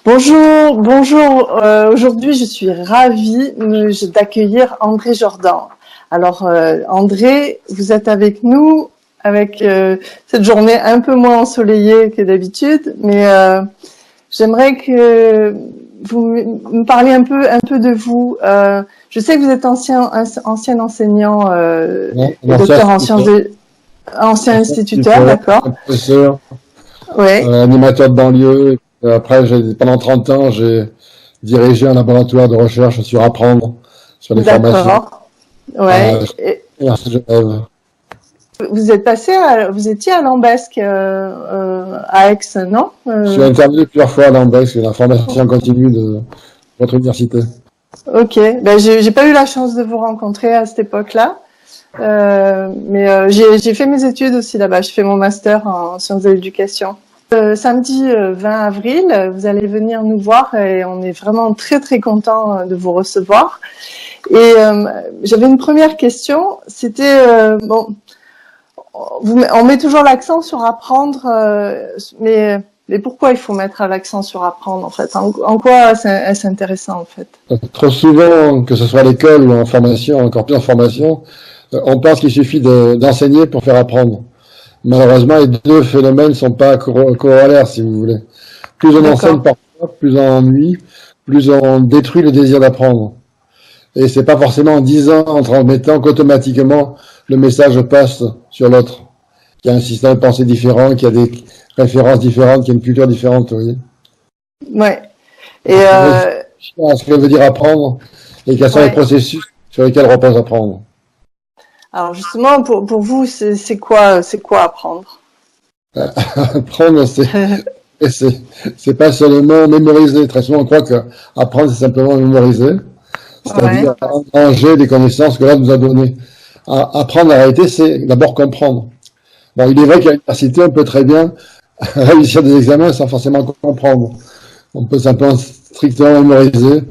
Bonjour, bonjour. Aujourd'hui, je suis ravie d'accueillir André Jordan. Alors, André, vous êtes avec nous avec cette journée un peu moins ensoleillée que d'habitude, mais j'aimerais que vous me parliez un peu de vous. Je sais que vous êtes ancien enseignant, docteur en sciences ancien instituteur, d'accord. Professeur, Ouais. animateur de banlieue. Après, pendant 30 ans, j'ai dirigé un laboratoire de recherche sur apprendre, sur les formations. D'accord. Ouais. À Genève. Vous étiez à Lambesc, à Aix, non? Je suis intervenu plusieurs fois à Lambesc, la formation continue de votre université. Ok. Ben, j'ai pas eu la chance de vous rencontrer à cette époque-là. Mais j'ai fait mes études aussi là-bas. J'ai fait mon master en sciences de l'éducation. Samedi 20 avril, vous allez venir nous voir et on est vraiment très très content de vous recevoir. Et j'avais une première question. C'était bon, on met toujours l'accent sur apprendre, mais pourquoi il faut mettre l'accent sur apprendre en fait? En quoi est-ce intéressant en fait? Trop souvent, que ce soit à l'école ou en formation, encore plus en formation, on pense qu'il suffit d'enseigner pour faire apprendre. Malheureusement, les deux phénomènes ne sont pas corollaires, si vous voulez. Plus on enseigne parfois, plus on ennuie, plus on détruit le désir d'apprendre. Et c'est pas forcément en disant, en transmettant qu'automatiquement le message passe sur l'autre. Qu'il y a un système de pensée différent, qu'il y a des références différentes, qu'il y a une culture différente, vous voyez. Ouais. Et ce que veut dire apprendre et quels sont les processus sur lesquels repose apprendre. Alors justement, pour vous, c'est quoi apprendre? Apprendre, c'est pas seulement mémoriser. Très souvent, on croit que apprendre, c'est simplement mémoriser. C'est-à-dire engranger des connaissances que l'autre nous a données. Apprendre, en réalité, c'est d'abord comprendre. Bon, il est vrai qu'à l'université, on peut très bien réussir des examens sans forcément comprendre. On peut simplement strictement mémoriser.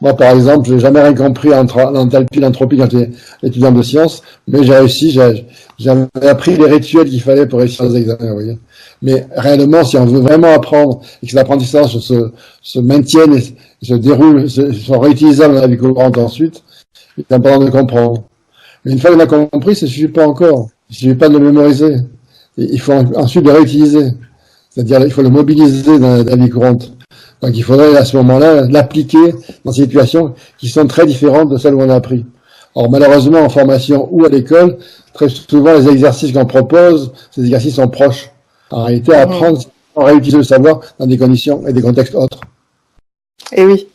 Moi, par exemple, j'ai jamais rien compris en l'entropie quand j'étais étudiant de sciences, mais j'ai réussi, j'avais appris les rituels qu'il fallait pour réussir les examens, vous voyez. Mais réellement, si on veut vraiment apprendre et que l'apprentissage se maintienne et se déroule, soit réutilisable dans la vie courante ensuite, il est important de comprendre. Mais une fois qu'on a compris, ça suffit pas encore. Il suffit pas de le mémoriser. Et il faut ensuite le réutiliser. C'est-à-dire, il faut le mobiliser dans la vie courante. Donc il faudrait à ce moment-là l'appliquer dans des situations qui sont très différentes de celles où on a appris. Or malheureusement en formation ou à l'école, très souvent les exercices qu'on propose, ces exercices sont proches. En réalité, apprendre, on réutilise le savoir dans des conditions et des contextes autres. Et oui,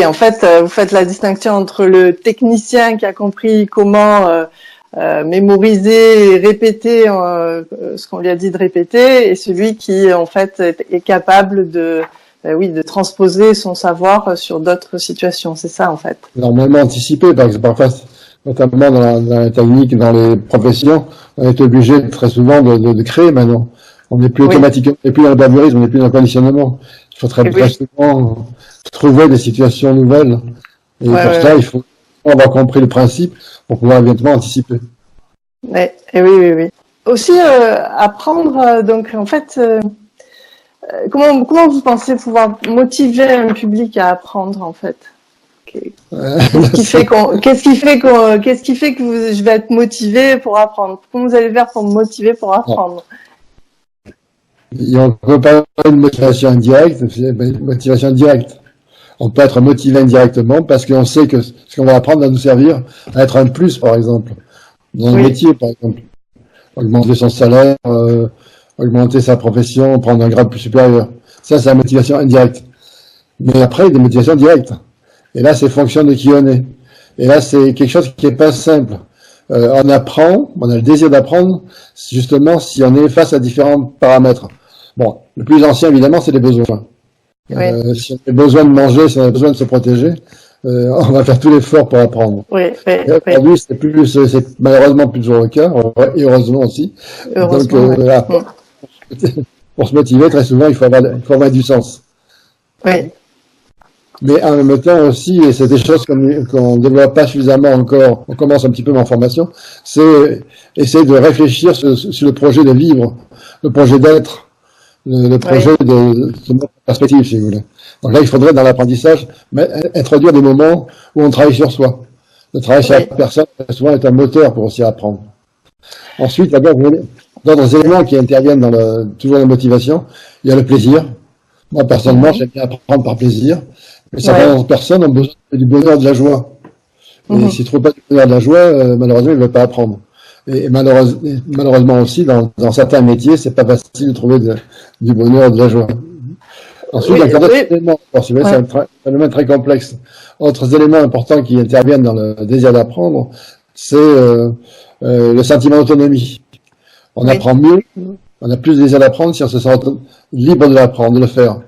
en fait, vous faites la distinction entre le technicien qui a compris comment mémoriser et répéter ce qu'on lui a dit de répéter, et celui qui en fait est capable de transposer son savoir sur d'autres situations. C'est ça en fait. Normalement anticipé, parce que parfois, notamment dans la technique, dans les professions, on est obligé très souvent de créer maintenant. On n'est plus automatique, on n'est plus dans le baveurisme, on n'est plus dans le conditionnement. Il faut très souvent trouver des situations nouvelles. Et pour ça, il faut avoir compris le principe pour pouvoir éventuellement anticiper. Oui. Aussi, apprendre, donc en fait, comment vous pensez pouvoir motiver un public à apprendre en fait? Qu'est-ce qui fait que je vais être motivé pour apprendre? Comment vous allez faire pour me motiver pour apprendre? On peut pas une motivation indirecte, une motivation directe. On peut être motivé indirectement parce qu'on sait que ce qu'on va apprendre va nous servir à être un plus, par exemple. Dans un métier, par exemple. Augmenter son salaire, augmenter sa profession, prendre un grade plus supérieur. Ça, c'est la motivation indirecte. Mais après, il y a des motivations directes. Et là, c'est fonction de qui on est. Et là, c'est quelque chose qui est pas simple. On apprend, on a le désir d'apprendre, justement, si on est face à différents paramètres. Bon, le plus ancien, évidemment, c'est les besoins. Si on a besoin de manger, si on a besoin de se protéger, on va faire tout l'effort pour apprendre. Aujourd'hui, c'est malheureusement plus toujours le cas, et heureusement aussi. Donc, pour se motiver, très souvent, il faut avoir du sens. Mais en même temps aussi, et c'est des choses qu'on ne développe pas suffisamment encore, on commence un petit peu en formation, c'est essayer de réfléchir sur le projet de vivre, le projet d'être. le projet de se mettre en perspective, si vous voulez. Donc là, il faudrait, dans l'apprentissage, introduire des moments où on travaille sur soi. Le travail sur la personne, souvent, est un moteur pour aussi apprendre. Ensuite, d'autres éléments qui interviennent toujours dans la motivation, il y a le plaisir. Moi, personnellement, j'aime bien apprendre par plaisir. Mais certaines personnes ont besoin du bonheur, de la joie. Et s'ils ne trouvent pas du bonheur, de la joie, malheureusement, ils ne veulent pas apprendre. Et malheureusement aussi, dans certains métiers, c'est pas facile de trouver du bonheur, de la joie. Ensuite, il y a d'autres éléments. C'est un phénomène très complexe. Autres éléments importants qui interviennent dans le désir d'apprendre, c'est le sentiment d'autonomie. On apprend mieux, on a plus de désir d'apprendre si on se sent libre de l'apprendre, de le faire.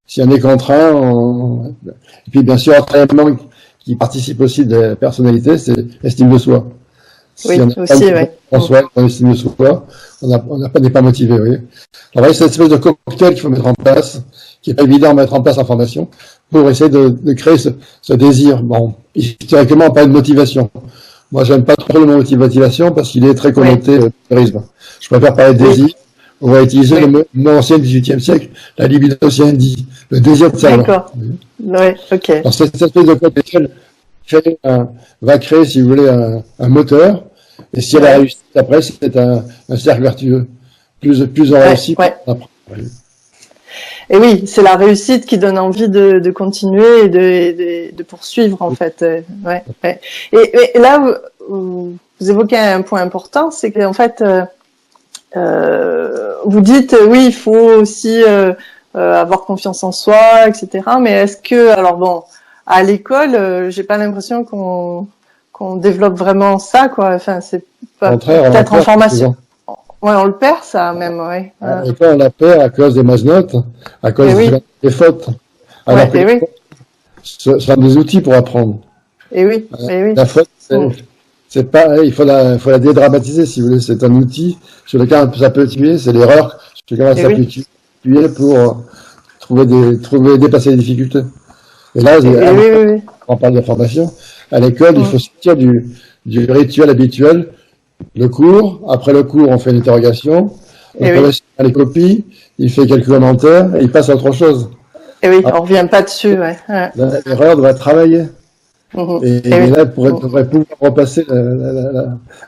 Si on est contraint, et puis bien sûr, un élément qui participe aussi de la personnalité, c'est l'estime de soi. Si on n'a pas soi, on estime de soi, on n'est pas motivé, vous voyez. Alors, c'est cette espèce de cocktail qu'il faut mettre en place, qui est pas évident à mettre en place en formation, pour essayer de créer ce désir. Bon, historiquement, on parle de motivation. Moi, j'aime pas trop le mot motivation parce qu'il est très connoté au terrorisme. Je préfère parler de désir. On va utiliser le mot ancien du XVIIIe siècle, la libido siendi, le désir de savoir. D'accord. Oui, ok. Alors, cette espèce de cocktail va créer, si vous voulez, un moteur. Et si elle a réussi, après, c'est un cercle vertueux. Plus on réussit, Et oui, c'est la réussite qui donne envie de continuer et de poursuivre, en fait. Et là, vous évoquez un point important, c'est qu'en fait, vous dites, oui, il faut aussi avoir confiance en soi, etc. Mais est-ce que, alors bon, à l'école, j'ai pas l'impression qu'on développe vraiment ça, quoi. Enfin, c'est peut-être en formation. Ouais, on le perd, ça, même, ouais. Et quand on la perd à cause des mauvaises notes, à cause des fautes. Alors que ce sont des outils pour apprendre. Et oui, La faute, c'est pas, il faut la dédramatiser, si vous voulez. C'est un outil sur lequel ça peut tuer, c'est l'erreur sur lequel ça peut tuer pour dépasser les difficultés. Et là, on parle de formation. À l'école, il faut sortir du rituel habituel. Le cours, après le cours, on fait une interrogation, on correspond à les copies, il fait quelques commentaires et il passe à autre chose. Et oui, on revient pas dessus, L'erreur doit être travaillée. Et là, il faudrait pouvoir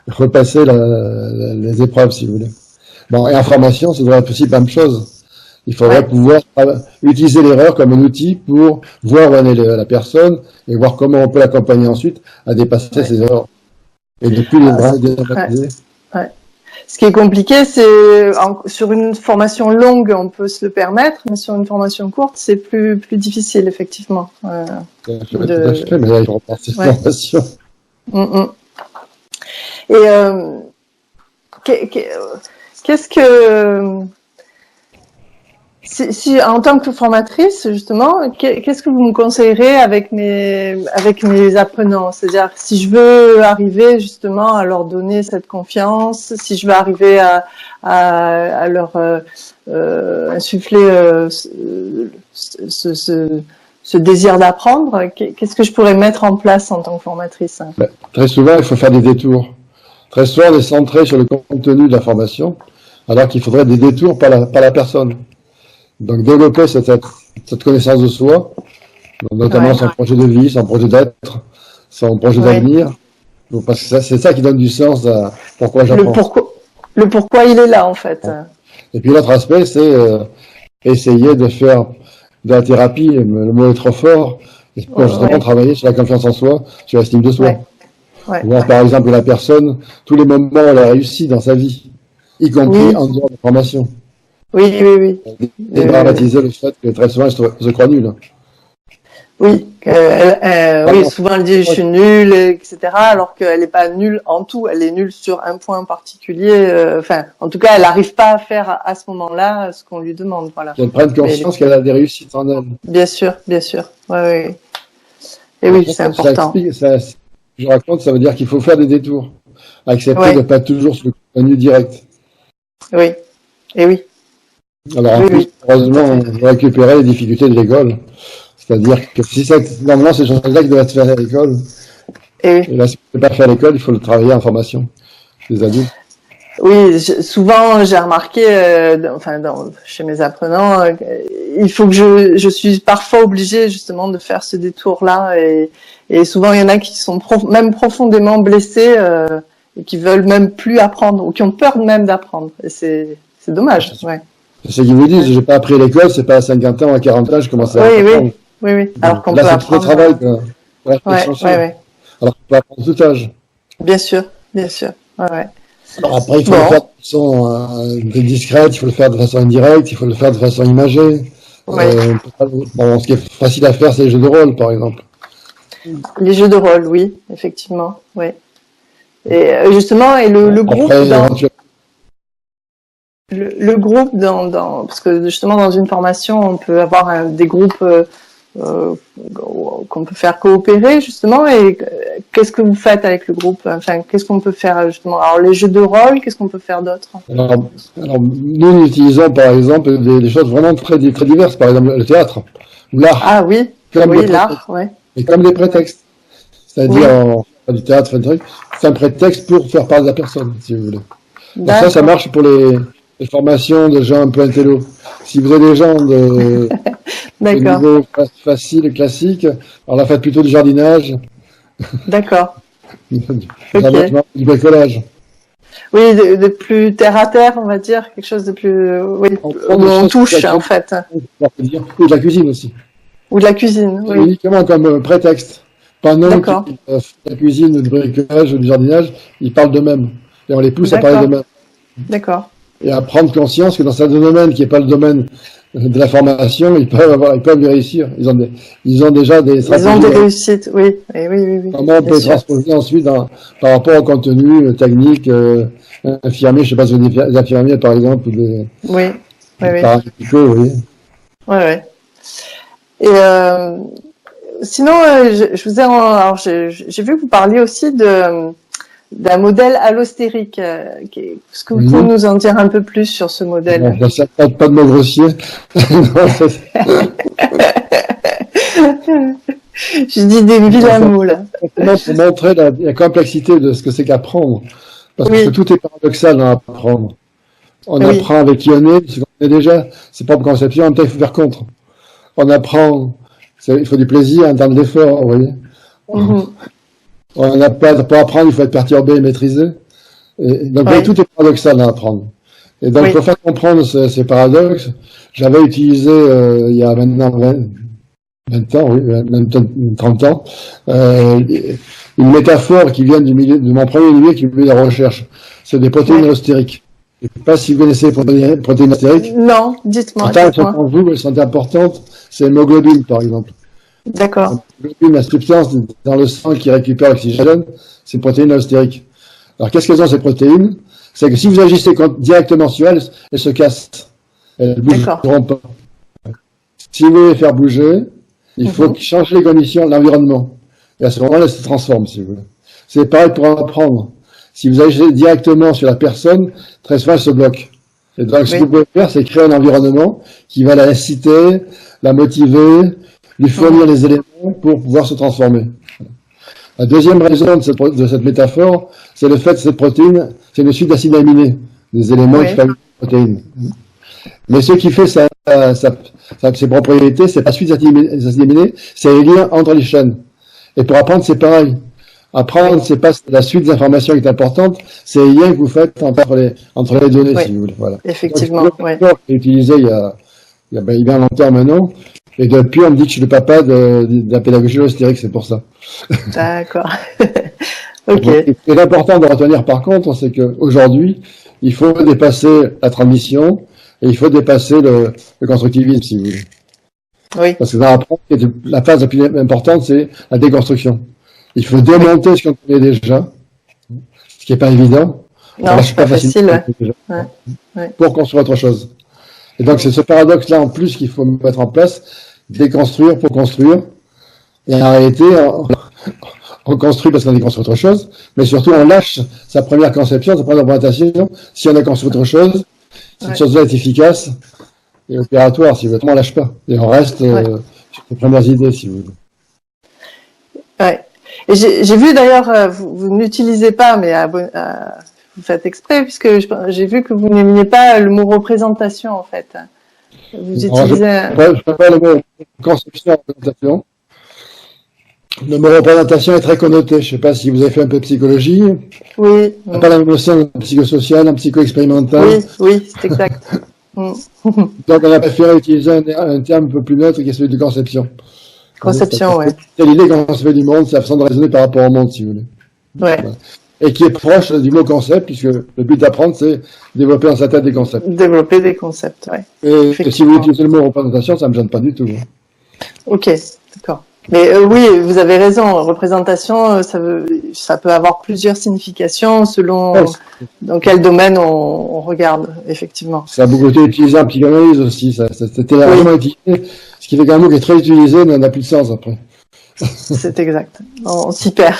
repasser les épreuves, si vous voulez. Bon, et en formation, ça doit être aussi la même chose. Il faudrait pouvoir utiliser l'erreur comme un outil pour voir où en est la personne et voir comment on peut l'accompagner ensuite à dépasser ses erreurs. Et depuis Ce qui est compliqué, c'est sur une formation longue, on peut se le permettre, mais sur une formation courte, c'est plus difficile, effectivement. Tout à fait, mais là, il faut repartir sur formation. Et qu'est-ce que si en tant que formatrice, justement, qu'est-ce que vous me conseillerez avec mes apprenants? C'est-à-dire, si je veux arriver justement à leur donner cette confiance, si je veux arriver à leur insuffler ce désir d'apprendre, qu'est-ce que je pourrais mettre en place en tant que formatrice? Très souvent, il faut faire des détours. Très souvent, on est centré sur le contenu de la formation, alors qu'il faudrait des détours par la personne. Donc, développer cette connaissance de soi, notamment son projet de vie, son projet d'être, son projet d'avenir. Parce que c'est ça qui donne du sens à pourquoi j'apprends. Le pourquoi il est là, en fait. Et puis, l'autre aspect, c'est essayer de faire de la thérapie, le mot est trop fort, pour justement travailler sur la confiance en soi, sur l'estime de soi. Voir, par exemple, la personne, tous les moments où elle a réussi dans sa vie, y compris en dehors de formation. Oui. Dédramatiser le fait que très souvent, je crois nulle. Oui, souvent elle dit je suis nulle, etc. Alors qu'elle n'est pas nulle en tout, elle est nulle sur un point particulier. En tout cas, elle n'arrive pas à faire à ce moment-là ce qu'on lui demande. Voilà. Qu'elle prenne conscience qu'elle a des réussites en elle. Bien sûr. Ouais. Et oui, c'est important. Je raconte, ça veut dire qu'il faut faire des détours, accepter de ne pas toujours sur le contenu direct. Oui, et oui. Alors en plus, heureusement, on va récupérer les difficultés de l'école. C'est-à-dire que si normalement, ces choses-là qui doivent être faites à l'école, et là, si on ne peut pas faire à l'école, il faut le travailler en formation, les adultes. souvent j'ai remarqué, chez mes apprenants, il faut que je suis parfois obligée justement de faire ce détour-là, et souvent il y en a qui sont même profondément blessés et qui veulent même plus apprendre, ou qui ont peur même d'apprendre. Et c'est dommage. Ouais. C'est ce qu'ils vous disent, j'ai pas appris à l'école, c'est pas à 50 ans, à 40 ans, je commence à apprendre. Oui. Alors qu'on peut là, apprendre. C'est le travail, quoi. Ouais. Alors qu'on peut apprendre tout âge. Bien sûr. Ouais. Alors après, il faut le faire de façon discrète, il faut le faire de façon indirecte, il faut le faire de façon imagée. Ce qui est facile à faire, c'est les jeux de rôle, par exemple. Les jeux de rôle, oui, effectivement, oui. Et justement, et le groupe le groupe parce que justement dans une formation, on peut avoir des groupes qu'on peut faire coopérer justement. Et qu'est-ce que vous faites avec le groupe? Enfin, qu'est-ce qu'on peut faire justement? Alors les jeux de rôle, qu'est-ce qu'on peut faire d'autre? Alors nous utilisons par exemple des choses vraiment très diverses, par exemple le théâtre, l'art. Ah oui, l'art, ouais. Et comme des prétextes, c'est-à-dire du théâtre, c'est un prétexte pour faire parler de la personne, si vous voulez. Donc ça marche pour les formations de gens un peu intello. Si vous avez des gens de niveau facile, classique, alors là, faites plutôt du jardinage. D'accord. Du bricolage. Oui, de plus terre à terre, on va dire, quelque chose de plus, on touche, en fait. Ou de la cuisine aussi. Ou de la cuisine, oui. Uniquement comme prétexte. Pendant que la cuisine, ou le bricolage, ou du jardinage, ils parlent d'eux-mêmes. Et on les pousse à parler d'eux-mêmes. D'accord. Et à prendre conscience que dans certains domaines qui n'est pas le domaine de la formation, ils peuvent y réussir. Ils ont déjà des stratégies. Ils ont des réussites, oui. Comment on peut transposer ensuite par rapport au contenu technique, infirmier, je sais pas si des infirmiers par exemple, ou des paramédicaux, oui. Ouais. Et sinon, je vous ai, alors j'ai vu que vous parliez aussi d'un modèle allostérique. Est-ce que vous pouvez nous en dire un peu plus sur ce modèle? Pas de mots grossiers. Je dis des vilains mots, là. Pour montrer la complexité de ce que c'est qu'apprendre. Parce que tout est paradoxal dans apprendre. On apprend avec qui on est, ce qu'on est déjà, ses propres conceptions, en même temps, il faut faire contre. On apprend, il faut du plaisir, un temps de l'effort, vous voyez. On n'a pas, pour apprendre, il faut être perturbé et maîtrisé. Et donc, tout est paradoxal dans apprendre. Et donc, pour faire comprendre ces paradoxes, j'avais utilisé, il y a maintenant 20 ans, même 30 ans, une métaphore qui vient de mon premier livre qui est de la recherche. C'est des protéines allostériques. Je ne sais pas si vous connaissez les protéines allostériques. Non, dites-moi. Pour vous, elles sont importantes. C'est l'hémoglobine, par exemple. D'accord. L'hémoglobine, la substance dans le sang qui récupère l'oxygène, c'est une protéine allostérique. Alors, qu'est-ce qu'elles ont, ces protéines? C'est que si vous agissez directement sur elles, elles se cassent. Elles ne bougeront pas. Si vous voulez les faire bouger, il faut changer les conditions de l'environnement. Et à ce moment-là, elles se transforment, si vous voulez. C'est pareil pour apprendre. Si vous agissez directement sur la personne, très souvent, elle se bloque. Et donc, ce que vous pouvez faire, c'est créer un environnement qui va la inciter, la motiver, lui fournir les éléments pour pouvoir se transformer. La deuxième raison de cette métaphore, c'est le fait que cette protéine, c'est une suite d'acides aminés, des éléments qui fabriquent la protéine. Mais ce qui fait ses propriétés, c'est pas la suite des acides aminés, c'est les liens entre les chaînes. Et pour apprendre, c'est pareil. Apprendre, c'est pas la suite des informations qui est importante, c'est les liens que vous faites entre les données, si vous voulez. Voilà. Effectivement. Donc, c'est j'ai utilisé il y a bien longtemps maintenant. Et depuis, on me dit que je suis le papa de la pédagogie allostérique, c'est pour ça. D'accord. Ok. Ce qui est important de retenir, par contre, c'est qu'aujourd'hui, il faut dépasser la transmission et il faut dépasser le constructivisme, si vous voulez. Oui. Parce que dans la phase la plus importante, c'est la déconstruction. Il faut démonter ce qu'on connaît déjà, ce qui n'est pas évident. Non, c'est pas facile. Pour construire autre chose. Et donc, c'est ce paradoxe-là, en plus, qu'il faut mettre en place, déconstruire pour construire. Et en réalité, on construit parce qu'on déconstruit autre chose, mais surtout, on lâche sa première conception, sa première orientation. Si on a construit autre chose, cette chose-là est efficace et opératoire, si vous voulez. On ne lâche pas. Et on reste sur les premières idées, si vous voulez. Ouais. Et j'ai vu d'ailleurs, vous n'utilisez pas, mais vous faites exprès, puisque j'ai vu que vous n'aimiez pas le mot représentation, en fait. Vous utilisez... Je préfère le mot conception et représentation. Le mot représentation est très connoté. Je ne sais pas si vous avez fait un peu de psychologie. Oui. On n'a pas la même notion en psychosocial, en psycho-expérimental. Oui, c'est exact. Donc, on a préféré utiliser un terme un peu plus neutre qui est celui de conception. Conception, oui. C'est l'idée qu'on se fait du monde, c'est la façon de raisonner par rapport au monde, si vous voulez. Ouais. Voilà. Et qui est proche du mot concept, puisque le but d'apprendre, c'est développer dans sa tête des concepts. Développer des concepts, oui. Et si vous utilisez le mot représentation, ça ne me gêne pas du tout. Ok, d'accord. Mais oui, vous avez raison. Représentation, ça peut avoir plusieurs significations selon dans quel domaine on regarde, effectivement. Ça a beaucoup été utilisé en psychanalyse aussi. C'était largement utilisé. Ce qui fait qu'un mot qui est très utilisé n'a plus de sens après. C'est exact. On s'y perd.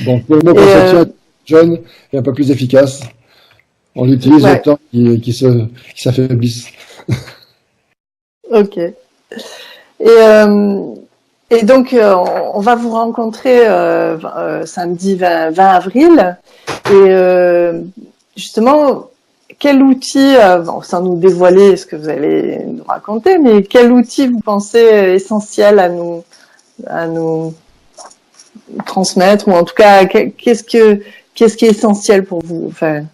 Donc le mot conception est jeune et un peu plus efficace. On l'utilise au temps qui s'affaiblisse. Ok. Et donc, on va vous rencontrer samedi 20 avril. Et justement, quel outil, sans nous dévoiler ce que vous allez nous raconter, mais quel outil vous pensez essentiel à nous transmettre, ou en tout cas, qu'est-ce qui est essentiel pour vous? Enfin,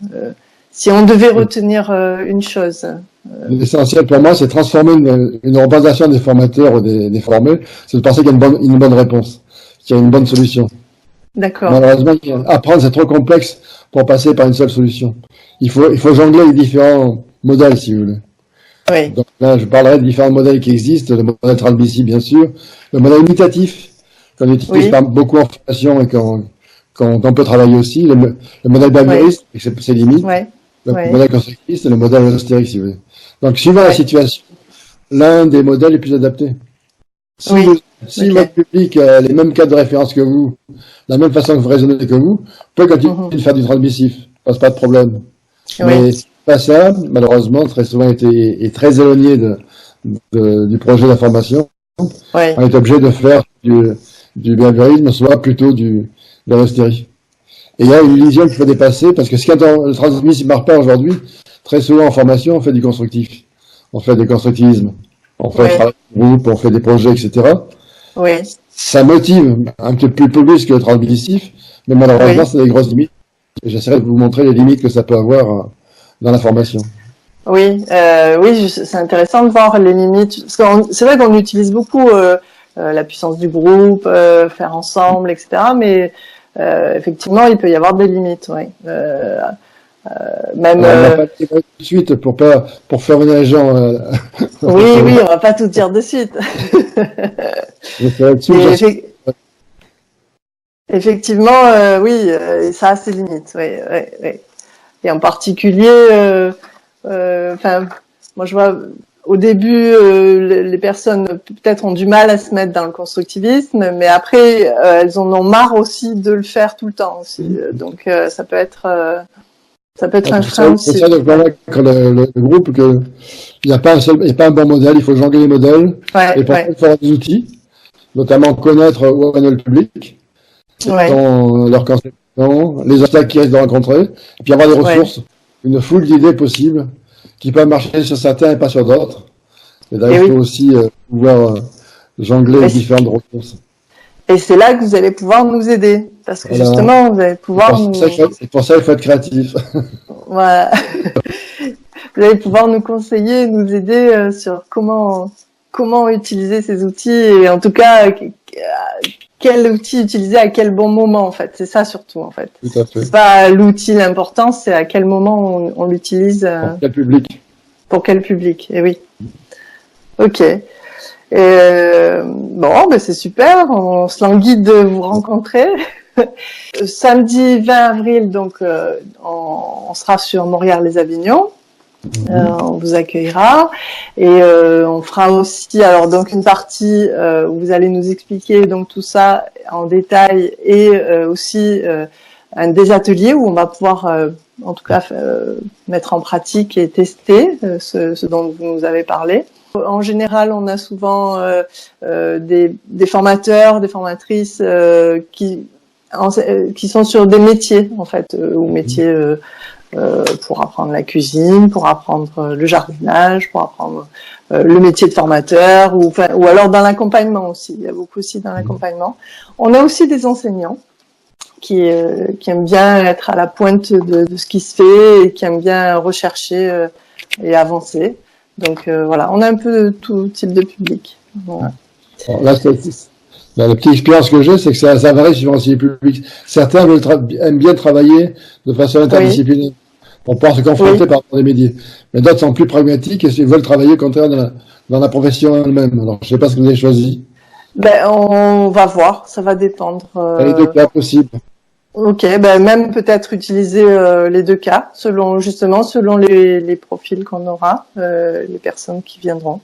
si on devait retenir une chose. L'essentiel pour moi, c'est transformer une représentation des formateurs ou des formés, c'est de penser qu'il y a une bonne réponse, qu'il y a une bonne solution. D'accord. Malheureusement, apprendre, c'est trop complexe pour passer par une seule solution. Il faut jongler les différents modèles, si vous voulez. Oui. Donc là, je parlerai de différents modèles qui existent, le modèle Transbc, bien sûr, le modèle imitatif, qu'on utilise beaucoup en formation et qu'on peut travailler aussi, le modèle behavioriste, avec ses limites, le modèle constructiviste et le modèle holostérique, si vous voulez. Donc, suivant la situation, l'un des modèles est plus adapté. Si votre public a les mêmes cas de référence que vous, la même façon que vous raisonnez que vous pouvez continuer de faire du transmissif, passe pas de problème. Mais c'est pas ça, malheureusement, très souvent est très éloigné du projet d'information. On est obligé de faire du behaviorisme, soit plutôt de l'hostérie. Et il y a une vision qu'il faut dépasser, parce que quand le transmissif ne marche pas aujourd'hui, très souvent en formation, on fait du constructif. On fait du constructivisme. On fait un travail de groupe, on fait des projets, etc. Ça motive un petit peu plus que le transmissif, mais malheureusement, c'est des grosses limites. Et j'essaierai de vous montrer les limites que ça peut avoir dans la formation. Oui, c'est intéressant de voir les limites. Parce que c'est vrai qu'on utilise beaucoup la puissance du groupe, faire ensemble, etc. Mais effectivement, il peut y avoir des limites. Même. On va pas tout de suite pour faire venir les gens. Oui, on va pas tout dire de suite. Effectivement, ça a ses limites. Et en particulier, moi je vois au début les personnes peut-être ont du mal à se mettre dans le constructivisme, mais après elles en ont marre aussi de le faire tout le temps aussi. Donc ça peut être un frein aussi. C'est ça de convaincre le groupe qu'il n'y a pas un bon modèle, il faut jongler les modèles. Et pour ça, il faut avoir des outils, notamment connaître où est le public, leur conception, les obstacles qu'ils risquent de rencontrer, et puis avoir des ressources, une foule d'idées possibles qui peuvent marcher sur certains et pas sur d'autres. Et là, il faut aussi pouvoir jongler les différentes ressources. Et c'est là que vous allez pouvoir nous aider. Parce que justement, vous allez pouvoir C'est pour ça qu'il faut être créatif. Voilà. Vous allez pouvoir nous conseiller, nous aider sur comment utiliser ces outils et en tout cas, quel outil utiliser à quel bon moment, en fait. C'est ça surtout, en fait. Tout à fait. C'est pas l'outil l'important, c'est à quel moment on l'utilise. Pour quel public. Pour quel public, et oui. Ok. C'est super, on se languit de vous rencontrer. Samedi 20 avril, donc on sera sur Montréal-les-Avignon. On vous accueillera et on fera aussi donc une partie où vous allez nous expliquer donc tout ça en détail et aussi des ateliers où on va pouvoir en tout cas mettre en pratique et tester ce dont vous nous avez parlé. En général, on a souvent des formateurs, des formatrices qui qui sont sur des métiers en fait, ou métiers pour apprendre la cuisine, pour apprendre le jardinage, pour apprendre le métier de formateur, ou alors dans l'accompagnement aussi. Il y a beaucoup aussi dans l'accompagnement. On a aussi des enseignants qui aiment bien être à la pointe de ce qui se fait et qui aiment bien rechercher et avancer. Donc voilà, on a un peu de tout type de public. Voilà. Alors là, la petite expérience que j'ai, c'est que ça varie suivant les publics. Certains aiment bien travailler de façon interdisciplinaire pour pouvoir se confronter par des métiers. Mais d'autres sont plus pragmatiques et veulent travailler au contraire dans la profession elle-même. Alors, je ne sais pas ce que vous avez choisi. Ben, on va voir, ça va dépendre. Les deux cas possibles. Ok, ben même peut-être utiliser les deux cas, selon les profils qu'on aura, les personnes qui viendront.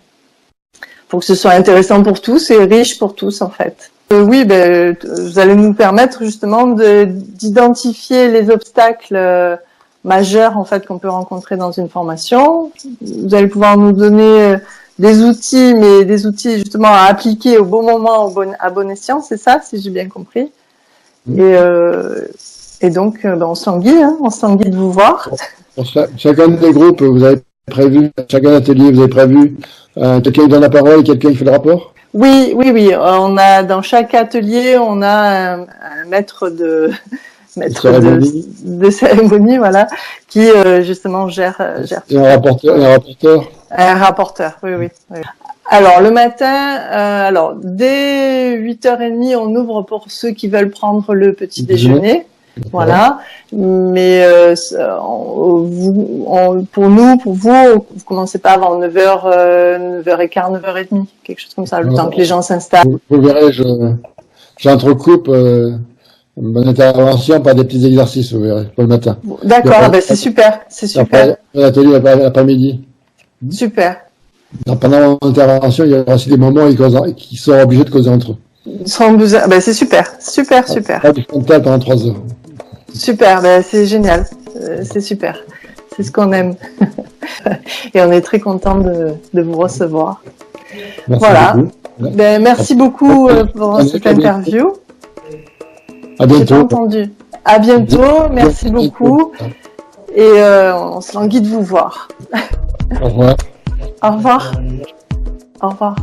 Pour que ce soit intéressant pour tous et riche pour tous en fait. Oui, ben vous allez nous permettre justement d'identifier les obstacles majeurs en fait qu'on peut rencontrer dans une formation. Vous allez pouvoir nous donner des outils, mais des outils justement à appliquer au bon moment, à bon escient, c'est ça, si j'ai bien compris. Et donc, ben, on s'enguille de vous voir. Pour chacun des groupes, vous avez prévu, chacun atelier, vous avez prévu quelqu'un qui donne la parole et quelqu'un qui fait le rapport? Oui. On a dans chaque atelier, on a un maître de cérémonie, voilà, qui justement gère. Et un rapporteur. Un rapporteur, oui. Alors le matin, dès 8h30, on ouvre pour ceux qui veulent prendre le petit déjeuner. Voilà, mais pour vous, vous commencez pas avant 9h, 9h15, 9h30, quelque chose comme ça, le temps que les gens s'installent. Vous verrez, j'entrecoupe mon intervention par des petits exercices, vous verrez, pour le matin. D'accord, ben c'est super. L'atelier l'après-midi. Super. Pendant l'intervention, il y aura aussi des moments qui seront obligés de causer entre eux. Ben c'est super. Pas du frontal pendant 3 heures. Super, ben c'est génial, c'est super, c'est ce qu'on aime. Et on est très content de vous recevoir. Merci beaucoup. Ben, merci beaucoup pour cette interview. À bientôt. J'ai pas entendu. À bientôt, merci beaucoup. Et on se languit de vous voir. Au revoir. Au revoir. Au revoir.